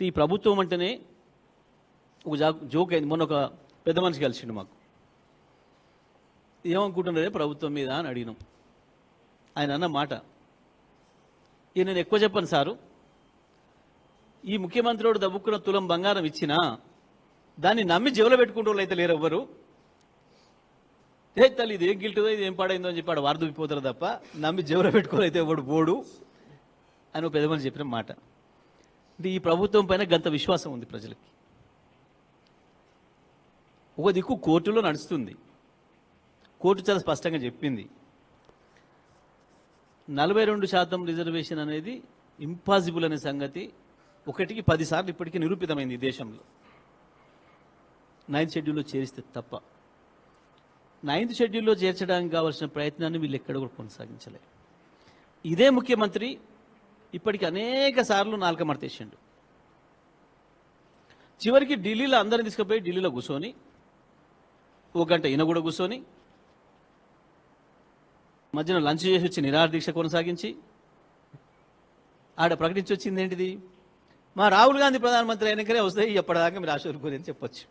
ఈ ప్రభుత్వం అంటేనే ఒక జోక్ అయింది. మొన్న ఒక పెద్ద మనిషి కలిసిండు మాకు. ఏమనుకుంటున్నారే ప్రభుత్వం మీద అని అడిగినాం. ఆయన అన్న మాట, ఇక నేను ఎక్కువ చెప్పను సారు, ఈ ముఖ్యమంత్రివాడు దబ్బుక్కున్న తులం బంగారం ఇచ్చినా దాన్ని నమ్మి జేబులో పెట్టుకుంటూ వాళ్ళు అయితే లేరు ఎవ్వరు. తల్లి ఇది ఏం గిల్టుందో ఇది ఏం పాడైందో అని చెప్పి ఆడ వారదుపోతారు తప్ప నమ్మి జేబులో పెట్టుకోవాలి అయితే ఎవడు పోడు అని ఒక పెద్ద మనిషి చెప్పిన మాట. అంటే ఈ ప్రభుత్వం పైన గంత విశ్వాసం ఉంది ప్రజలకి. ఒక దిక్కు కోర్టులో నడుస్తుంది. కోర్టు చాలా స్పష్టంగా చెప్పింది 42% రిజర్వేషన్ అనేది ఇంపాసిబుల్ అనే సంగతి 1కి 10 సార్లు ఇప్పటికీ నిరూపితమైంది ఈ దేశంలో. 9th షెడ్యూల్లో చేరిస్తే తప్ప 9th షెడ్యూల్లో చేర్చడానికి కావాల్సిన ప్రయత్నాన్ని వీళ్ళు ఎక్కడ కూడా కొనసాగించలేదు. ఇదే ముఖ్యమంత్రి ఇప్పటికి అనేక సార్లు నాలుక మడతేసిండు. చివరికి ఢిల్లీలో అందరిని తీసుకుపోయి ఢిల్లీలో కూర్చొని 1 గంట ఈయన కూడా కూర్చొని మధ్యన లంచ్ చేసి వచ్చి నిరాహార దీక్ష కొనసాగించి ఆడ ప్రకటించి వచ్చింది ఏంటిది, మా రాహుల్ గాంధీ ప్రధానమంత్రి అయినాకనే వస్తాయి, ఎప్పటిదాకా మీరు ఆశ అని చెప్పొచ్చు.